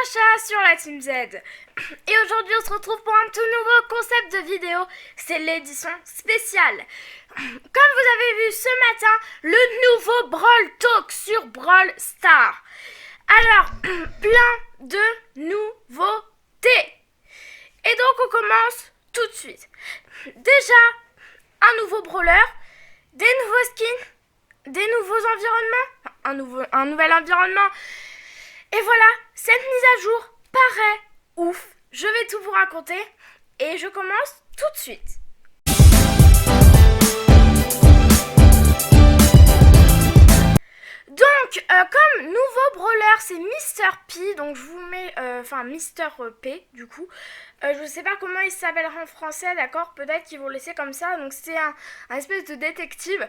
Sacha sur la Team Z. Et aujourd'hui on se retrouve pour un tout nouveau concept de vidéo, c'est l'édition spéciale. Comme vous avez vu ce matin, le nouveau Brawl Talk sur Brawl Stars. Alors, plein de nouveautés. Et donc on commence tout de suite. Déjà, un nouveau brawler, des nouveaux skins, des nouveaux environnements, un nouvel environnement. Et voilà, cette mise à jour paraît ouf. Je vais tout vous raconter et je commence tout de suite. Donc, comme nouveau brawler, c'est Mr. P. Donc, je vous mets, Mr. P, du coup. Je sais pas comment il s'appellera en français, d'accord? Peut-être qu'ils vont le laisser comme ça. Donc, c'est un espèce de détective.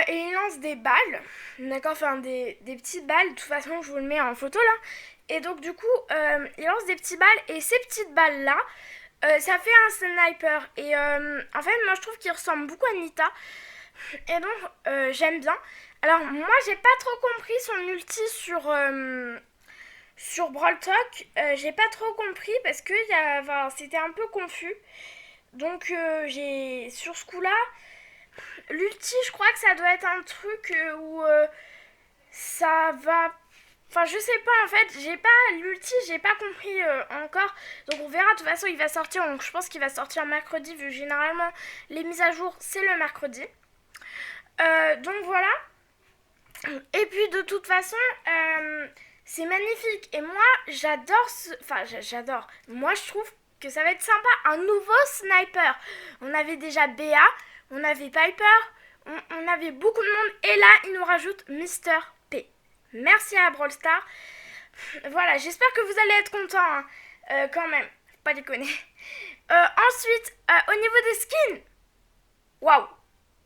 Et il lance des balles, d'accord, enfin des petites balles, de toute façon je vous le mets en photo là. Et donc du coup, il lance des petites balles et ces petites balles là, ça fait un sniper. Et en fait moi je trouve qu'il ressemble beaucoup à Nita. Et donc j'aime bien. Alors moi j'ai pas trop compris son ulti sur Brawl Talk. J'ai pas trop compris parce que c'était un peu confus. Donc j'ai sur ce coup là, l'ulti, je crois que ça doit être un truc où ça va... Enfin, je sais pas, en fait, j'ai pas compris encore. Donc on verra, de toute façon, il va sortir, donc je pense qu'il va sortir mercredi, vu que généralement, les mises à jour, c'est le mercredi. Donc voilà. Et puis, de toute façon, c'est magnifique. Et moi, j'adore j'adore. Moi, je trouve que ça va être sympa. Un nouveau sniper. On avait déjà Béa. On avait Piper, on avait beaucoup de monde et là il nous rajoute Mr. P. Merci à Brawl Stars. Voilà, j'espère que vous allez être contents quand même, faut pas déconner. Ensuite, au niveau des skins, waouh,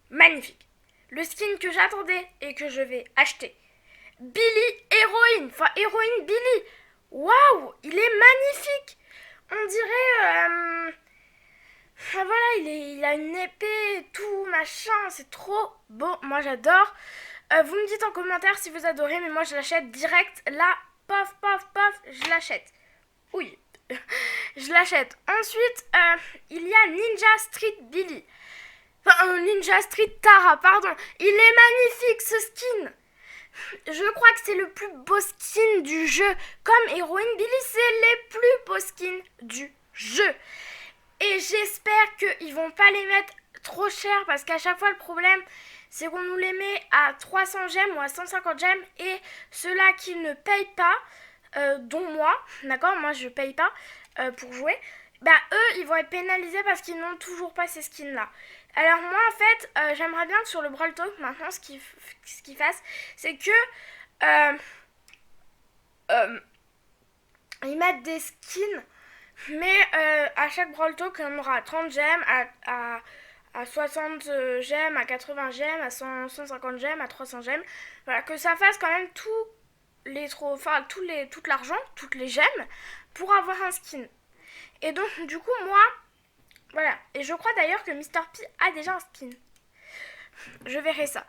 magnifique. Le skin que j'attendais et que je vais acheter. Billy Héroïne, Héroïne Billy. Waouh, il est magnifique. On dirait... voilà, il a une épée et tout, machin, c'est trop beau, moi j'adore. Vous me dites en commentaire si vous adorez, mais moi je l'achète direct, là, paf, paf, paf, je l'achète. Oui, je l'achète. Ensuite, il y a Ninja Street Billy. Enfin, Ninja Street Tara, pardon. Il est magnifique ce skin. Je crois que c'est le plus beau skin du jeu. Comme Héroïne Billy, c'est les plus beaux skins du jeu. Et j'espère qu'ils vont pas les mettre trop cher parce qu'à chaque fois le problème c'est qu'on nous les met à 300 gemmes ou à 150 gemmes et ceux-là qui ne payent pas, dont moi, d'accord, moi je paye pas pour jouer, bah eux ils vont être pénalisés parce qu'ils n'ont toujours pas ces skins là. Alors moi en fait j'aimerais bien que sur le Brawl Talk maintenant ce qu'ils fassent c'est que ils mettent des skins. Mais à chaque Brawl Talk, on aura 30 gemmes, à 60 gemmes, à 80 gemmes, à 150 gemmes, à 300 gemmes. Voilà, que ça fasse quand même tout l'argent, toutes les gemmes, pour avoir un skin. Et donc, du coup, moi, voilà. Et je crois d'ailleurs que Mr. P a déjà un skin. Je verrai ça.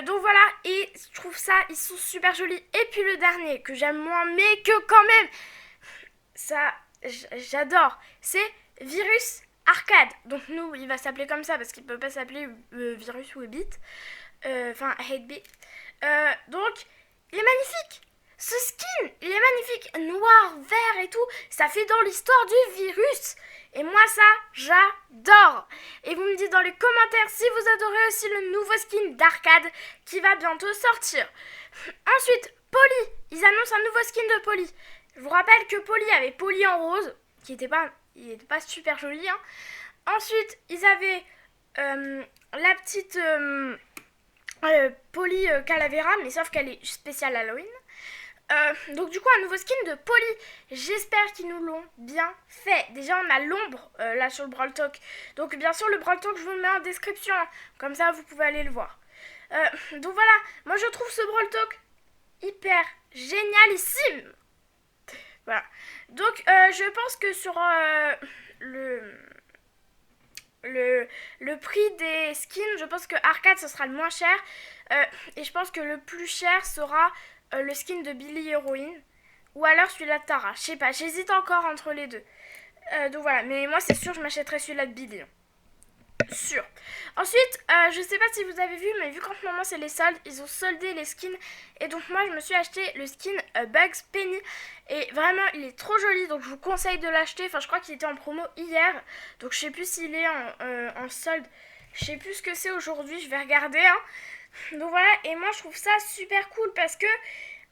Donc voilà, et je trouve ça, ils sont super jolis. Et puis le dernier, que j'aime moins, mais que quand même, ça... J'adore, c'est Virus Arcade. Donc nous, il va s'appeler comme ça parce qu'il peut pas s'appeler Virus ou Beat. Enfin, Hate Beat. Donc, il est magnifique. Ce skin, il est magnifique. Noir, vert et tout. Ça fait dans l'histoire du virus. Et moi, ça, j'adore. Et vous me dites dans les commentaires si vous adorez aussi le nouveau skin d'Arcade qui va bientôt sortir. Ensuite, Polly. Ils annoncent un nouveau skin de Polly. Je vous rappelle que Polly avait Polly en rose, qui était pas super joli. Hein. Ensuite, ils avaient la petite Polly Calavera, mais sauf qu'elle est spéciale Halloween. Donc du coup, un nouveau skin de Polly. J'espère qu'ils nous l'ont bien fait. Déjà, on a l'ombre là sur le Brawl Talk. Donc bien sûr, le Brawl Talk, je vous le mets en description. Hein. Comme ça, vous pouvez aller le voir. Donc voilà, moi je trouve ce Brawl Talk hyper génialissime. Voilà. Donc, je pense que sur le prix des skins, je pense que Arcade, ce sera le moins cher. Et je pense que le plus cher sera le skin de Billy Héroïne. ou alors celui-là de Tara. Je sais pas, j'hésite encore entre les deux. Donc voilà, mais moi c'est sûr je m'achèterai celui-là de Billy. Sûr. Ensuite, je sais pas si vous avez vu, mais vu qu'en ce moment c'est les soldes, ils ont soldé les skins. Et donc moi je me suis acheté le skin Bugs Penny. Et vraiment il est trop joli, donc je vous conseille de l'acheter. Enfin je crois qu'il était en promo hier. Donc je sais plus s'il est en solde. Je sais plus ce que c'est aujourd'hui, je vais regarder. Hein. Donc voilà, et moi je trouve ça super cool parce que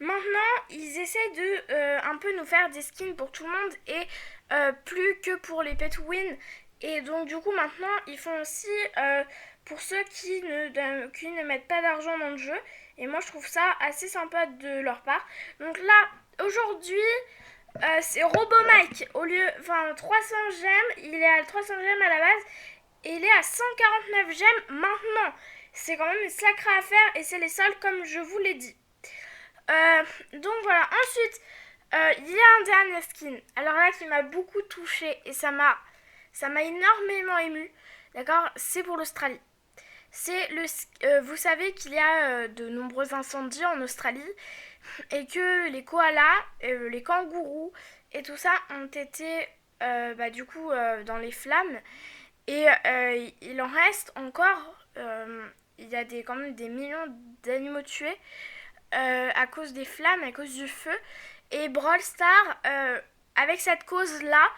maintenant ils essaient de un peu nous faire des skins pour tout le monde et plus que pour les pay to win. Et donc du coup maintenant ils font aussi pour ceux qui ne mettent pas d'argent dans le jeu. Et moi je trouve ça assez sympa de leur part. Donc là aujourd'hui c'est RoboMike. Au lieu, enfin 300 gemmes, il est à 300 gemmes à la base. Et il est à 149 gemmes maintenant. C'est quand même une sacrée affaire et c'est les soldes comme je vous l'ai dit. Donc voilà, ensuite il y a un dernier skin. Alors là qui m'a beaucoup touché et ça m'a énormément ému. D'accord, c'est pour l'Australie. C'est vous savez qu'il y a de nombreux incendies en Australie et que les koalas, les kangourous et tout ça ont été du coup dans les flammes et il en reste encore. Il y a quand même des millions d'animaux tués à cause des flammes, à cause du feu. Et Brawl Stars, avec cette cause-là,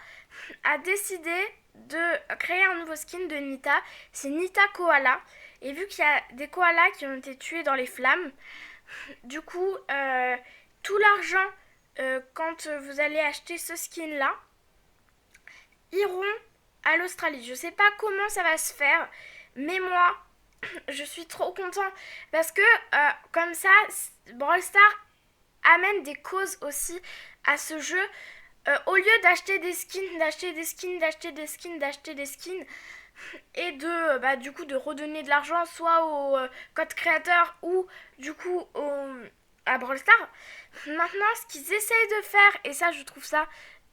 a décidé de créer un nouveau skin de Nita. C'est Nita Koala. Et vu qu'il y a des koalas qui ont été tués dans les flammes, du coup, tout l'argent, quand vous allez acheter ce skin-là, iront à l'Australie. Je sais pas comment ça va se faire, mais moi, je suis trop content parce que comme ça, Brawl Stars amène des causes aussi à ce jeu. Au lieu d'acheter des skins, d'acheter des skins, d'acheter des skins, d'acheter des skins, et de du coup de redonner de l'argent soit au code créateur ou du coup à Brawl Stars. Maintenant, ce qu'ils essayent de faire, et ça je trouve ça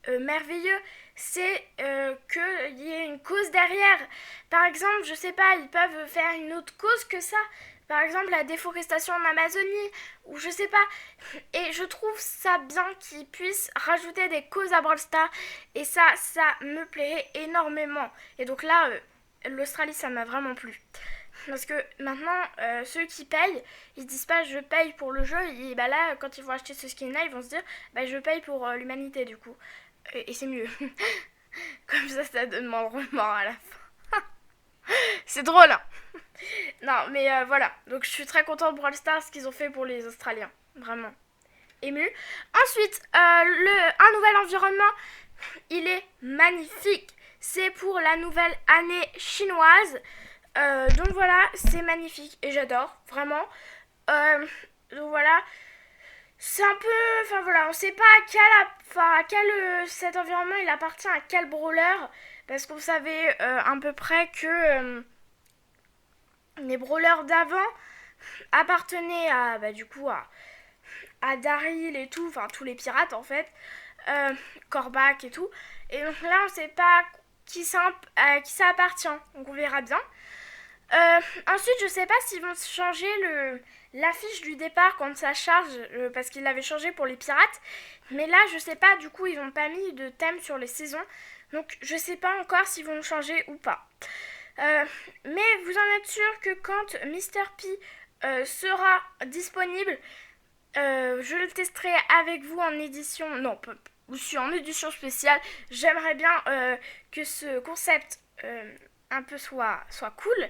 merveilleux, c'est qu'il y ait une cause derrière. Par exemple, je sais pas, ils peuvent faire une autre cause que ça. Par exemple, la déforestation en Amazonie, ou je sais pas. Et je trouve ça bien qu'ils puissent rajouter des causes à Brawl Stars. Et ça me plairait énormément. Et donc là, l'Australie, ça m'a vraiment plu. Parce que maintenant, ceux qui payent, ils disent pas je paye pour le jeu. Et bah là, quand ils vont acheter ce skin-là, ils vont se dire bah je paye pour l'humanité du coup. Et c'est mieux. Comme ça donne mon remords à la fin. C'est drôle, hein. Non, mais voilà. Donc je suis très contente de Brawl Stars ce qu'ils ont fait pour les Australiens. Vraiment. Ému. Ensuite, un nouvel environnement. Il est magnifique. C'est pour la nouvelle année chinoise. Donc voilà, c'est magnifique et j'adore, vraiment. Donc voilà, c'est un peu, enfin voilà, on sait pas à quel cet environnement il appartient à quel brawler, parce qu'on savait à peu près que les brawlers d'avant appartenaient à du coup à Daryl et tout, enfin tous les pirates en fait, Corbac et tout. Et donc là on sait pas à qui ça appartient, donc on verra bien. Ensuite, je sais pas s'ils vont changer l'affiche du départ quand ça charge, parce qu'ils l'avaient changé pour les pirates. Mais là, je sais pas, du coup, ils n'ont pas mis de thème sur les saisons. Donc, je sais pas encore s'ils vont changer ou pas. Mais vous en êtes sûr que quand Mr. P sera disponible, je le testerai avec vous en édition. Non, ou si en édition spéciale. J'aimerais bien que ce concept un peu soit cool.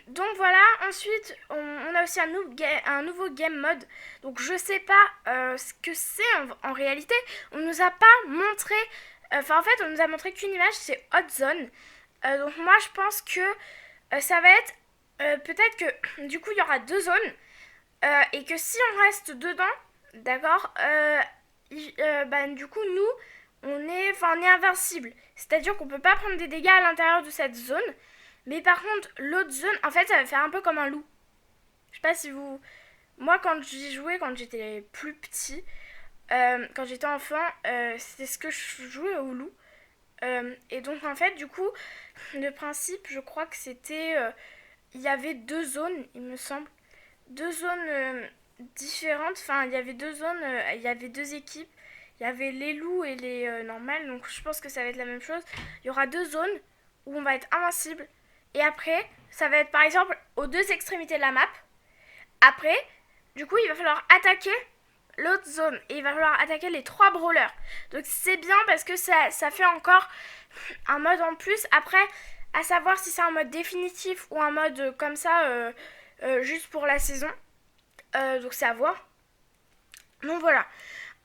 Donc voilà, ensuite on a aussi un nouveau game mode. Donc je sais pas ce que c'est en réalité. On nous a pas montré, enfin en fait on nous a montré qu'une image, c'est Hot Zone. Donc moi je pense que ça va être peut-être que du coup il y aura deux zones et que si on reste dedans, d'accord, du coup nous on est invincible. C'est-à-dire qu'on peut pas prendre des dégâts à l'intérieur de cette zone. Mais par contre, l'autre zone, en fait, ça va faire un peu comme un loup. Je sais pas si vous... Moi, quand j'y jouais, quand j'étais plus petit, quand j'étais enfant, c'était ce que je jouais au loup. Et donc, en fait, du coup, le principe, je crois que c'était... il y avait deux zones, il me semble. Deux zones différentes. Enfin, il y avait deux zones, il y avait deux équipes. Il y avait les loups et les normales. Donc je pense que ça va être la même chose. Il y aura deux zones où on va être invincible. Et après, ça va être par exemple aux deux extrémités de la map. Après, du coup, il va falloir attaquer l'autre zone. Et il va falloir attaquer les trois brawlers. Donc c'est bien parce que ça fait encore un mode en plus. Après, à savoir si c'est un mode définitif ou un mode comme ça, juste pour la saison. Donc c'est à voir. Donc voilà.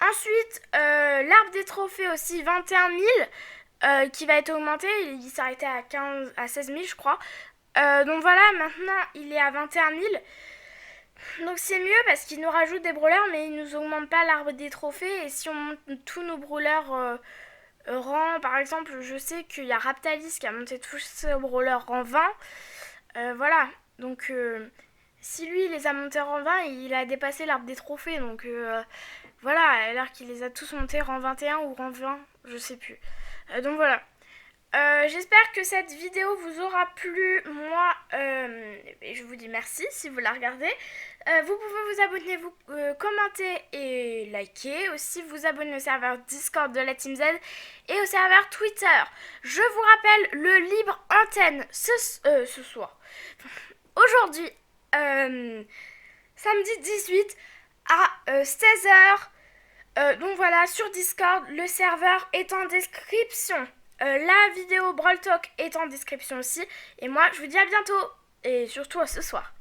Ensuite, l'arbre des trophées aussi, 21 000, qui va être augmenté. Il s'arrêtait à 16 000, je crois. Donc voilà, maintenant il est à 21 000. Donc c'est mieux parce qu'il nous rajoute des brawlers, mais il nous augmente pas l'arbre des trophées. Et si on monte tous nos brawlers rang, par exemple, je sais qu'il y a Raptalis qui a monté tous ses brawlers rang 20. Voilà, donc si lui il les a montés rang 20, il a dépassé l'arbre des trophées. Donc voilà, alors qu'il les a tous montés rang 21 ou rang 20, je sais plus. Donc voilà. J'espère que cette vidéo vous aura plu. Moi, et je vous dis merci si vous la regardez. Vous pouvez vous abonner, vous commenter et liker. Aussi vous abonner au serveur Discord de la Team Z et au serveur Twitter. Je vous rappelle le libre antenne ce soir. Aujourd'hui, samedi 18 à 16h. Donc voilà, sur Discord, le serveur est en description. La vidéo Brawl Talk est en description aussi. Et moi, je vous dis à bientôt. Et surtout à ce soir.